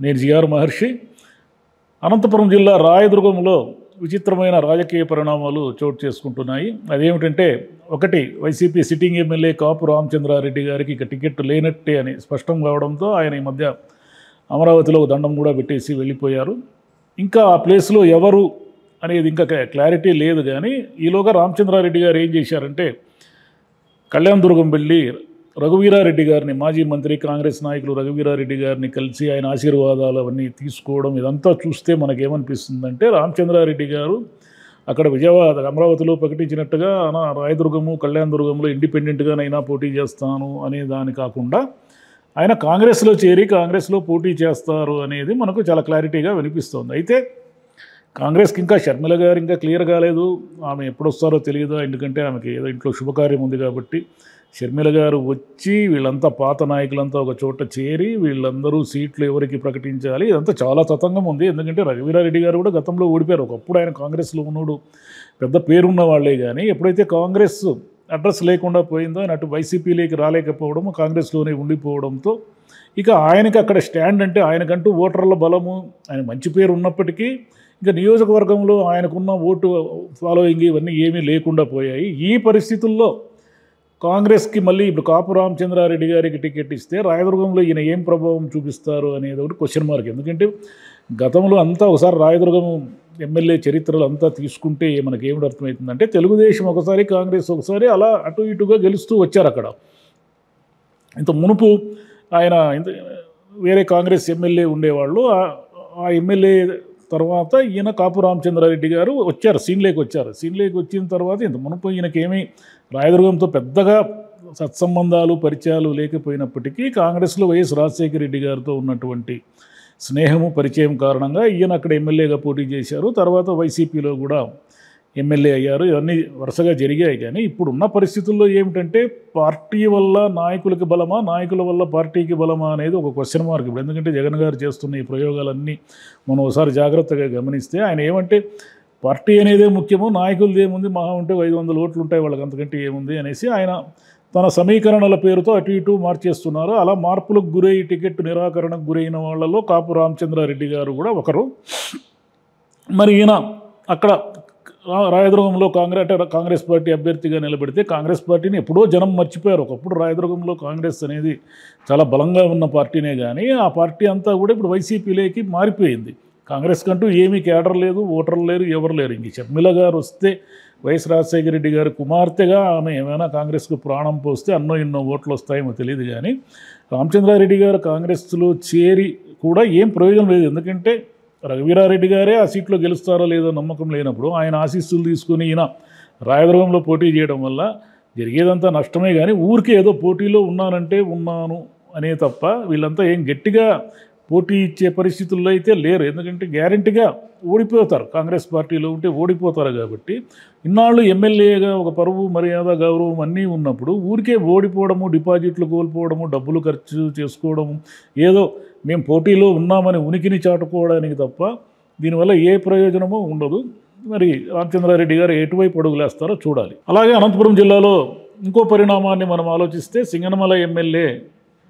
నేను జిఆర్ మహర్షి. అనంతపురం జిల్లా రాయదుర్గంలో విచిత్రమైన రాజకీయ పరిణామాలు చోటు చేసుకుంటున్నాయి. అదేమిటంటే, ఒకటి, వైసీపీ సిట్టింగ్ ఎమ్మెల్యే కాపు రామచంద్రారెడ్డి గారికి ఇక టికెట్ లేనట్టే అని స్పష్టం కావడంతో ఆయన ఈ మధ్య అమరావతిలో దండం కూడా పెట్టేసి వెళ్ళిపోయారు. ఇంకా ఆ ప్లేస్లో ఎవరు అనేది ఇంకా క్లారిటీ లేదు. కానీ ఈలోగా రామచంద్రారెడ్డి గారు ఏం చేశారంటే, కళ్యాణదుర్గం వెళ్ళి రఘువీరారెడ్డి గారిని, మాజీ మంత్రి కాంగ్రెస్ నాయకులు రఘువీరారెడ్డి గారిని కలిసి ఆయన ఆశీర్వాదాలు అవన్నీ తీసుకోవడం, ఇదంతా చూస్తే మనకేమనిపిస్తుందంటే, రామచంద్రారెడ్డి గారు అక్కడ విజయవాడ అమరావతిలో ప్రకటించినట్టుగా రాయదుర్గము కళ్యాణదుర్గంలో ఇండిపెండెంట్గానైనా పోటీ చేస్తాను అనే దాని కాకుండా ఆయన కాంగ్రెస్లో చేరి కాంగ్రెస్లో పోటీ చేస్తారు అనేది మనకు చాలా క్లారిటీగా వినిపిస్తోంది. అయితే కాంగ్రెస్కి ఇంకా షర్మిల గారు ఇంకా క్లియర్ కాలేదు. ఆమె ఎప్పుడొస్తారో తెలియదు, ఎందుకంటే ఆమెకి ఏదో ఇంట్లో శుభకార్యం ఉంది కాబట్టి. షర్మిల గారు వచ్చి వీళ్ళంతా పాత నాయకులంతా ఒక చోట చేరి వీళ్ళందరూ సీట్లు ఎవరికి ప్రకటించాలి, ఇదంతా చాలా తతంగం ఉంది. ఎందుకంటే రఘువీరారెడ్డి గారు కూడా గతంలో ఓడిపోయారు. ఒకప్పుడు ఆయన కాంగ్రెస్లో ఉన్నాడు, పెద్ద పేరున్న వాళ్ళే. కానీ ఎప్పుడైతే కాంగ్రెస్ అడ్రస్ లేకుండా పోయిందో, ఆయన అటు వైసీపీలోకి రాలేకపోవడం, కాంగ్రెస్లోనే ఉండిపోవడంతో ఇక ఆయనకి అక్కడ స్టాండ్ అంటే, ఆయనకంటూ ఓటర్ల బలము, ఆయన మంచి పేరు ఉన్నప్పటికీ ఇంకా నియోజకవర్గంలో ఆయనకున్న ఓటు ఫాలోయింగ్ ఇవన్నీ ఏమీ లేకుండా పోయాయి. ఈ పరిస్థితుల్లో కాంగ్రెస్కి మళ్ళీ ఇప్పుడు కాపు రామచంద్రారెడ్డి గారికి టికెట్ ఇస్తే రాయదుర్గంలో ఈయన ఏం ప్రభావం చూపిస్తారు అనేది ఒకటి క్వశ్చన్ మార్క్. ఎందుకంటే గతంలో అంతా ఒకసారి రాయదుర్గం ఎమ్మెల్యే చరిత్రలు అంతా తీసుకుంటే మనకి ఏమిటి అర్థమవుతుందంటే, తెలుగుదేశం ఒకసారి కాంగ్రెస్ ఒకసారి అలా అటు ఇటుగా గెలుస్తూ వచ్చారు. అక్కడ ఇంత మునుపు ఆయన వేరే కాంగ్రెస్ ఎమ్మెల్యే ఉండేవాళ్ళు. ఆ ఎమ్మెల్యే తర్వాత ఈయన కాపు రామచంద్రారెడ్డి గారు వచ్చారు, సీన్లోకి వచ్చారు. సీన్లోకి వచ్చిన తర్వాత ఇంత మునుపు ఈయనకేమీ రాయదుర్గంతో పెద్దగా సత్సంబంధాలు పరిచయాలు లేకపోయినప్పటికీ కాంగ్రెస్లో వైఎస్ రాజశేఖర రెడ్డి గారితో ఉన్నటువంటి స్నేహము పరిచయం కారణంగా ఈయన అక్కడ ఎమ్మెల్యేగా పోటీ చేశారు. తర్వాత వైసీపీలో కూడా ఎమ్మెల్యే అయ్యారు. ఇవన్నీ వరుసగా జరిగాయి. కానీ ఇప్పుడున్న పరిస్థితుల్లో ఏమిటంటే, పార్టీ వల్ల నాయకులకి బలమా, నాయకుల వల్ల పార్టీకి బలమా అనేది ఒక క్వశ్చన్ మార్క్ ఇప్పుడు. ఎందుకంటే జగన్ గారు చేస్తున్న ఈ ప్రయోగాలన్నీ మనం ఒకసారి జాగ్రత్తగా గమనిస్తే, ఆయన ఏమంటే పార్టీ అనేదే ముఖ్యము, నాయకులది ఏముంది, మహా ఉంటే 500 ఓట్లు ఉంటాయి వాళ్ళకి, అంతకంటే ఏముంది అనేసి ఆయన తన సమీకరణల పేరుతో అటు ఇటు మార్చేస్తున్నారు. అలా మార్పులకు గురై టికెట్ నిరాకరణకు గురైన వాళ్ళలో కాపు రామచంద్రారెడ్డి గారు కూడా ఒకరు. మరి ఈయన అక్కడ రాయదుర్గంలో కాంగ్రెస్ పార్టీ అభ్యర్థిగా నిలబెడితే, కాంగ్రెస్ పార్టీని ఎప్పుడో జనం మర్చిపోయారు. ఒకప్పుడు రాయదుర్గంలో కాంగ్రెస్ అనేది చాలా బలంగా ఉన్న పార్టీనే. కానీ ఆ పార్టీ అంతా కూడా ఇప్పుడు వైసీపీలోకి మారిపోయింది. కాంగ్రెస్ కంటూ ఏమీ కేడర్ లేదు, ఓటర్లు లేరు, ఎవరు లేరు. ఇంక షర్మిల గారు వస్తే వైఎస్ రాజశేఖర రెడ్డి గారి కుమార్తెగా ఆమె ఏమైనా కాంగ్రెస్కు ప్రాణం పోస్తే అన్నో ఎన్నో ఓట్లు వస్తాయేమో తెలియదు. కానీ రామచంద్రారెడ్డి గారు కాంగ్రెస్లో చేరి కూడా ఏం ప్రయోజనం లేదు. ఎందుకంటే రఘువీరారెడ్డి గారే ఆ సీట్లో గెలుస్తారో లేదో నమ్మకం లేనప్పుడు ఆయన ఆశీస్సులు తీసుకుని ఈయన రాయదుర్గంలో పోటీ చేయడం వల్ల జరిగేదంతా నష్టమే. కానీ ఊరికే ఏదో పోటీలో ఉన్నానంటే ఉన్నాను అనే తప్ప వీళ్ళంతా ఏం గట్టిగా పోటీ ఇచ్చే పరిస్థితుల్లో అయితే లేరు. ఎందుకంటే గ్యారెంటీగా ఓడిపోతారు, కాంగ్రెస్ పార్టీలో ఉంటే ఓడిపోతారు. కాబట్టి ఇన్నాళ్ళు ఎమ్మెల్యేగా ఒక పరువు మర్యాద గౌరవం అన్నీ ఉన్నప్పుడు ఊరికే ఓడిపోవడము, డిపాజిట్లు కోల్పోవడము, డబ్బులు ఖర్చు చేసుకోవడము, ఏదో మేము పోటీలో ఉన్నామని ఉనికిని చాటుకోవడానికి తప్ప దీనివల్ల ఏ ప్రయోజనమూ ఉండదు. మరి రామచంద్రారెడ్డి గారు ఎటువైపు అడుగులేస్తారో చూడాలి. అలాగే అనంతపురం జిల్లాలో ఇంకో పరిణామాన్ని మనం ఆలోచిస్తే, సింగనమల ఎమ్మెల్యే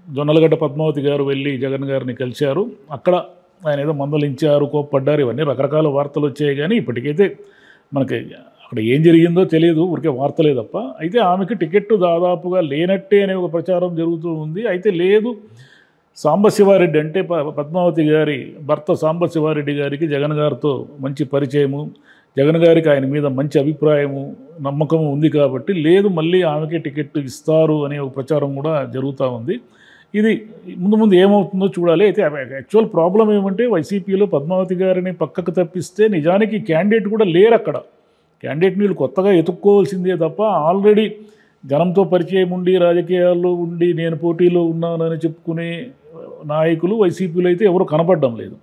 జొన్నలగడ్డ పద్మావతి గారు వెళ్ళి జగన్ గారిని కలిశారు. అక్కడ ఆయన ఏదో మందలించారు, కోప్పడ్డారు, ఇవన్నీ రకరకాల వార్తలు వచ్చాయి. కానీ ఇప్పటికైతే మనకి అక్కడ ఏం జరిగిందో తెలియదు, ఊరికే వార్తలే తప్ప. అయితే ఆమెకి టికెట్ దాదాపుగా లేనట్టే అనే ఒక ప్రచారం జరుగుతూ ఉంది. అయితే లేదు, సాంబశివారెడ్డి అంటే పద్మావతి గారి భర్త సాంబశివారెడ్డి గారికి జగన్ గారితో మంచి పరిచయము, జగన్ గారికి ఆయన మీద మంచి అభిప్రాయము, నమ్మకము ఉంది కాబట్టి లేదు, మళ్ళీ ఆమెకే టికెట్ ఇస్తారు అనే ఒక ప్రచారం కూడా జరుగుతూ ఉంది. ఇది ముందు ముందు ఏమవుతుందో చూడాలి. అయితే యాక్చువల్ ప్రాబ్లం ఏమంటే, వైసీపీలో పద్మావతి గారిని పక్కకు తప్పిస్తే నిజానికి క్యాండిడేట్ కూడా లేరు అక్కడ. క్యాండిడేట్ వీళ్ళు కొత్తగా ఎత్తుక్కోవాల్సిందే తప్ప ఆల్రెడీ జనంతో పరిచయం ఉండి రాజకీయాల్లో ఉండి నేను పోటీలో ఉన్నానని చెప్పుకునే నాయకులు వైసీపీలో అయితే ఎవరు కనపడడం లేదు.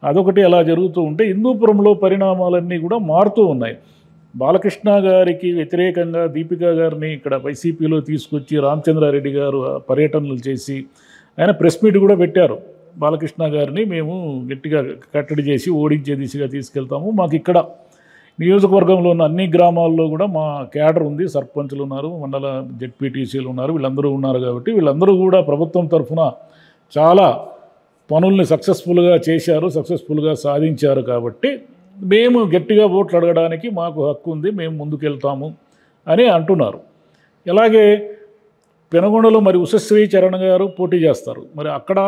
అదొకటి అలా జరుగుతూ ఉంటే, హిందూపురంలో పరిణామాలన్నీ కూడా మారుతూ ఉన్నాయి. బాలకృష్ణ గారికి వ్యతిరేకంగా దీపికా గారిని ఇక్కడ వైసీపీలో తీసుకొచ్చి రామచంద్రారెడ్డి గారు పర్యటనలు చేసి ఆయన ప్రెస్ మీట్ కూడా పెట్టారు. బాలకృష్ణ గారిని మేము గట్టిగా కట్టడి చేసి ఓడించే దిశగా తీసుకెళ్తాము, మాకు ఇక్కడ నియోజకవర్గంలో ఉన్న అన్ని గ్రామాల్లో కూడా మా క్యాడర్ ఉంది, సర్పంచులు ఉన్నారు, మండల జెడ్పీటీసీలు ఉన్నారు, వీళ్ళందరూ ఉన్నారు. కాబట్టి వీళ్ళందరూ కూడా ప్రభుత్వం తరఫున చాలా పనుల్ని సక్సెస్ఫుల్గా చేశారు, సక్సెస్ఫుల్గా సాధించారు కాబట్టి మేము గట్టిగా ఓట్లు అడగడానికి మాకు హక్కు ఉంది, మేము ముందుకెళ్తాము అని అంటున్నారు. అలాగే పెనుగొండలో మరి ఉషశ్రీ చరణ్ గారు పోటీ చేస్తారు. మరి అక్కడ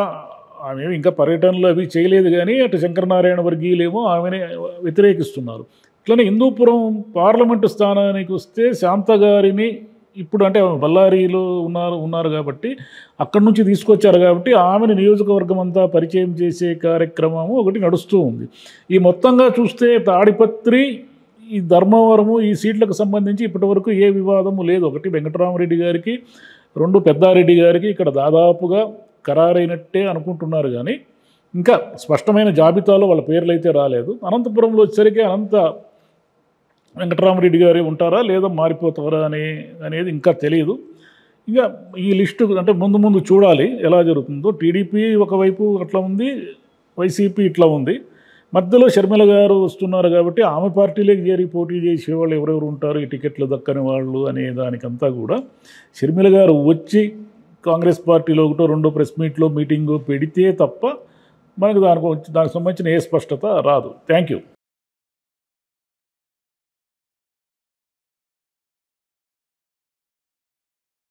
ఆమె ఇంకా పర్యటనలు అవి చేయలేదు, కానీ అటు శంకరనారాయణ వర్గీయులేమో ఆమెని వ్యతిరేకిస్తున్నారు. ఇట్లనే హిందూపురం పార్లమెంటు స్థానానికి వస్తే శాంత గారిని ఇప్పుడు అంటే బళ్ళారిలో ఉన్నారు కాబట్టి అక్కడి నుంచి తీసుకొచ్చారు కాబట్టి ఆమెను నియోజకవర్గం అంతా పరిచయం చేసే కార్యక్రమము ఒకటి నడుస్తూ ఉంది. ఈ మొత్తంగా చూస్తే తాడిపత్రి, ఈ ధర్మవరము, ఈ సీట్లకు సంబంధించి ఇప్పటివరకు ఏ వివాదము లేదు. ఒకటి వెంకటరామరెడ్డి గారికి, రెండు పెద్దారెడ్డి గారికి ఇక్కడ దాదాపుగా ఖరారైనట్టే అనుకుంటున్నారు, కానీ ఇంకా స్పష్టమైన జాబితాలో వాళ్ళ పేర్లు అయితే రాలేదు. అనంతపురంలో వచ్చేసరికి వెంకటరామరెడ్డి గారే ఉంటారా లేదా మారిపోతారా అనేది ఇంకా తెలియదు. ఇంకా ఈ లిస్టు అంటే ముందు చూడాలి ఎలా జరుగుతుందో. టీడీపీ ఒకవైపు అట్లా ఉంది, వైసీపీ ఇట్లా ఉంది, మధ్యలో షర్మిల గారు వస్తున్నారు కాబట్టి ఆమె పార్టీలోకి చేరి పోటీ చేసేవాళ్ళు ఎవరెవరు ఉంటారు, ఈ టికెట్లు దక్కని వాళ్ళు అనే దానికంతా కూడా షర్మిల గారు వచ్చి కాంగ్రెస్ పార్టీలో ఒకటో రెండో ప్రెస్ మీట్లో మీటింగు పెడితే తప్ప మనకు దానికి సంబంధించిన ఏ స్పష్టత రాదు. Thank you.